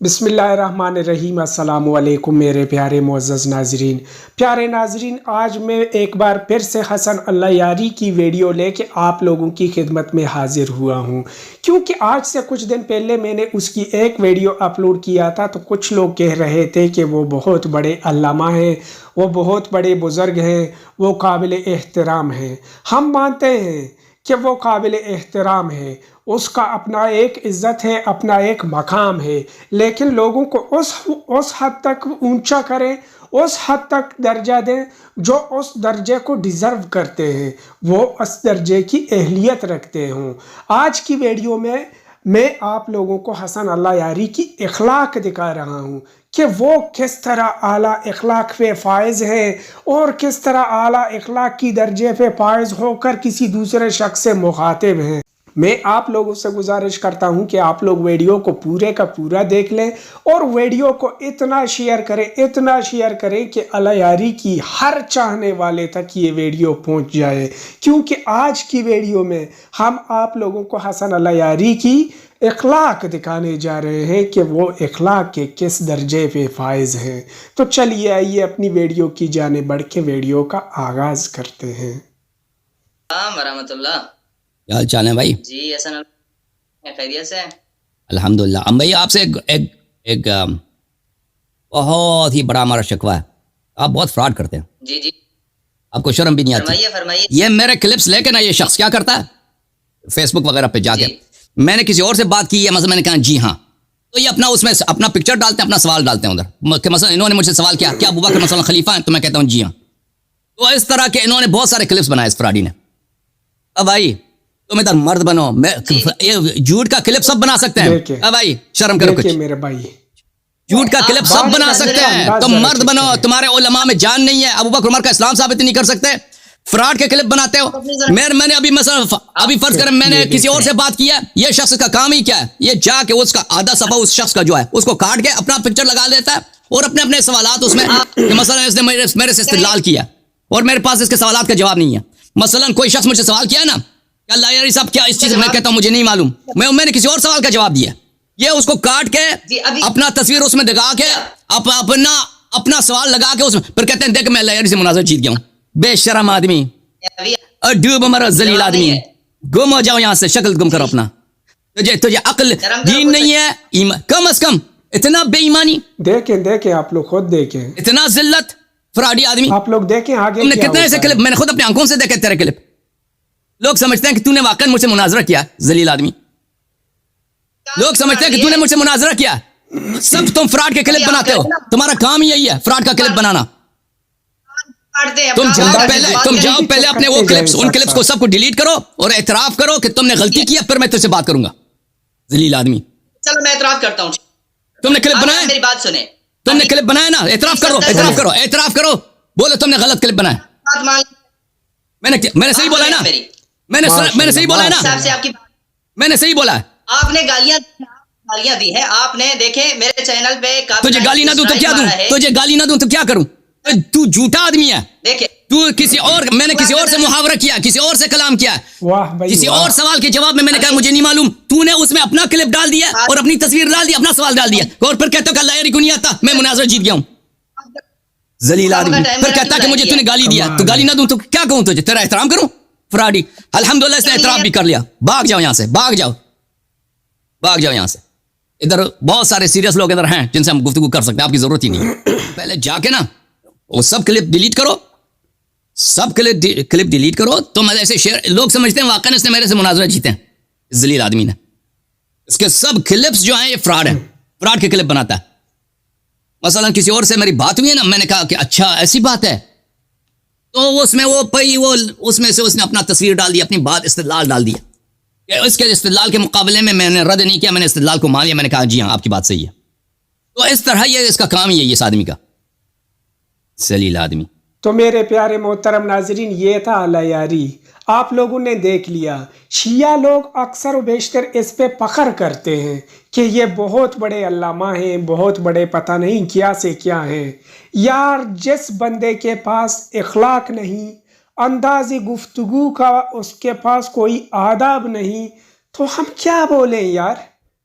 بسم اللہ الرحمن الرحیم۔ السلام علیکم میرے پیارے معزز ناظرین۔ پیارے ناظرین، آج میں ایک بار پھر سے حسن اللہ یاری کی ویڈیو لے کے آپ لوگوں کی خدمت میں حاضر ہوا ہوں، کیونکہ آج سے کچھ دن پہلے میں نے اس کی ایک ویڈیو اپلوڈ کیا تھا تو کچھ لوگ کہہ رہے تھے کہ وہ بہت بڑے علامہ ہیں، وہ بہت بڑے بزرگ ہیں، وہ قابل احترام ہیں۔ ہم مانتے ہیں کہ وہ قابل احترام ہے، اس کا اپنا ایک عزت ہے، اپنا ایک مقام ہے، لیکن لوگوں کو اس حد تک اونچا کریں، اس حد تک درجہ دیں جو اس درجے کو ڈیزرو کرتے ہیں، وہ اس درجے کی اہلیت رکھتے ہوں۔ آج کی ویڈیو میں آپ لوگوں کو حسن اللہ یاری کی اخلاق دکھا رہا ہوں کہ وہ کس طرح اعلیٰ اخلاق پہ فائز ہیں اور کس طرح اعلیٰ اخلاق کی درجے پہ فائز ہو کر کسی دوسرے شخص سے مخاطب ہیں۔ میں آپ لوگوں سے گزارش کرتا ہوں کہ آپ لوگ ویڈیو کو پورے کا پورا دیکھ لیں اور ویڈیو کو اتنا شیئر کریں کہ اللہ یاری کی ہر چاہنے والے تک یہ ویڈیو پہنچ جائے، کیونکہ آج کی ویڈیو میں ہم آپ لوگوں کو حسن اللہ یاری کی اخلاق دکھانے جا رہے ہیں کہ وہ اخلاق کے کس درجے پہ فائز ہیں۔ تو چلیے آئیے اپنی ویڈیو کی جانب بڑھ کے ویڈیو کا آغاز کرتے ہیں۔ السلام ورحمۃ اللہ۔ کیا حال چال ہے بھائی؟ جی حسن خیریت سے؟ الحمدللہ۔ ہم بھائی آپ سے ایک بہت ہی بڑا ہمارا شکوہ ہے، آپ بہت فراڈ کرتے ہیں۔ جی جی آپ کو شرم بھی نہیں آتی؟ فرمائیے۔ یہ میرے کلپس لے کے نا یہ شخص کیا کرتا ہے فیس بک وغیرہ پہ جا کے، میں نے کسی اور سے بات کی ہے، مثلا میں نے کہا جی ہاں، تو یہ اس میں اپنا پکچر ڈالتے ہیں، اپنا سوال ڈالتے ہیں ادھر کہ مثلا انہوں نے مجھ سے سوال کیا کہ ابو بکر مثلا خلیفہ ہیں، تو میں کہتا ہوں جی ہاں۔ تو اس طرح کے انہوں نے بہت سارے کلپس بنائے اس فراڈی نے۔ اب بھائی تم ادھر مرد بنو، جھوٹ کا کلپ سب بنا سکتے ہیں۔ اب بھائی شرم کرو کچھ، میرے بھائی جھوٹ کا کلپ سب بنا سکتے ہیں، تم مرد بنو، تمہارے علماء میں جان نہیں ہے، ابو بکر عمر کا اسلام ثابت نہیں کر سکتے، فراڈ کے کلپ بناتے ہو۔ میں نے ابھی مثلا ابھی فرض کریں میں نے کسی اور سے بات کیا، یہ شخص کا کام ہی کیا ہے، یہ جا کے اس کا آدھا صفحہ اس شخص کا جو ہے اس کو کاٹ کے اپنا پکچر لگا لیتا ہے اور اپنے سوالات اس میں کہ مثلا اس نے میرے سے استدلال کیا اور میرے پاس اس کے سوالات کا جواب نہیں ہے۔ مثلا کوئی شخص مجھ سے سوال کیا نا کہ اللہ یاری صاحب کیا اس چیز میں کہتا ہوں مجھے نہیں معلوم، میں نے کسی اور سوال کا جواب دیا، یہ اس کو کاٹ کے اپنا تصویر اس میں دکھا کے اپنا سوال لگا کے اس میں پھر کہتے ہیں دیکھ میں اللہ یاری سے مناظر جیت گیا ہوں۔ بے شرم آدمی، ڈوب مرا ذلیل آدمی، گم ہو جاؤ یہاں سے، شکل گم کرو اپنا، تجھے عقل دین نہیں ہے، کم از کم اتنا بے ایمانی، دیکھیں آپ لوگ خود دیکھیں، اتنا ذلت، فراڈی آدمی آپ لوگ دیکھیں آگے تم نے کتنے ایسے کلپ، میں نے خود اپنے آنکھوں سے دیکھے تیرے کلپ، لوگ سمجھتے ہیں کہ تو نے واقعا مجھ سے مناظرہ کیا، ذلیل آدمی، لوگ سمجھتے ہیں کہ تو نے مجھ سے مناظرہ کیا، سب تم فراڈ کے کلپ بناتے ہو، تمہارا کام ہی یہی ہے فراڈ کا کلپ بنانا۔ تم جاؤ پہلے اپنے وہ کلپس، ان کلپس کو سب کو ڈیلیٹ کرو اور اعتراف کرو کہ تم نے غلطی کیا، پھر میں تجھ سے بات کروں گا، ذلیل آدمی۔ چلو میں اعتراف کرتا ہوں، تم نے کلپ بنایا، میری بات سنیں، تم نے کلپ بنایا نا، اعتراف کرو، بولو تم نے غلط کلپ بنایا۔ میں نے صحیح بولا ہے نا، میں نے صحیح بولا ہے نا، میں نے صحیح بولا ہے۔ آپ نے گالیاں دی ہیں، آپ نے دیکھے میرے چینل پہ، تجھے گالی نہ دوں تو کیا دوں، تجھے گالی نہ دوں تو کیا کروں، تو جھوٹا آدمی ہے، دیکھیں تو کسی اور، میں نے کسی اور سے محاورہ کیا، کسی اور سے کلام کیا، کسی اور سوال کے جواب میں نے کہا مجھے نہیں معلوم، تو نے اس میں اپنا کلپ ڈال دیا اور اپنی تصویر ڈال دی، اپنا سوال ڈال دیا اور پھر کہتا کہ اللہ یاری کو نہیں آتا، میں مناظرہ جیت گیا ہوں، ذلیل آدمی۔ پھر کہتا کہ مجھے تو نے گالی دیا، تو گالی نہ دوں تو کیا کہوں تجھے، تیرا احترام کروں، فراڈی۔ الحمدللہ اس نے اعتراف بھی کر لیا، بھاگ جاؤ یہاں سے، بھاگ جاؤ یہاں سے، ادھر بہت سارے سیریس لوگ ادھر ہیں جن سے ہم گفتگو کر سکتے ہیں، آپ کی ضرورت ہی نہیں ہے۔ پہلے جا کے نا وہ سب کلپ ڈیلیٹ کرو، کلپ ڈیلیٹ کرو، تم ایسے شیئر، لوگ سمجھتے ہیں واقعا اس نے میرے سے مناظرہ جیتے ہیں، ذلیل آدمی نے، اس کے سب کلپس جو ہیں یہ فراڈ ہیں، فراڈ کے کلپ بناتا ہے۔ مثلا کسی اور سے میری بات ہوئی ہے نا، میں نے کہا کہ اچھا ایسی بات ہے، تو اس میں اس میں سے اس نے اپنا تصویر ڈال دی، اپنی بات استدلال ڈال دیا، کہ اس کے استدلال کے مقابلے میں نے رد نہیں کیا، میں نے استدلال کو مان لیا، میں نے کہا جی ہاں آپ کی بات صحیح ہے۔ تو اس طرح یہ اس کا کام ہی ہے، اس آدمی کا، ذلیل آدمی۔ تو میرے پیارے محترم ناظرین، یہ تھا اللہ یاری، آپ لوگوں نے دیکھ لیا۔ شیعہ لوگ اکثر و بیشتر اس پہ فخر کرتے ہیں کہ یہ بہت بڑے علامہ ہیں، بہت بڑے پتہ نہیں کیا سے کیا ہیں۔ یار جس بندے کے پاس اخلاق نہیں، انداز گفتگو کا اس کے پاس کوئی آداب نہیں، تو ہم کیا بولیں یار،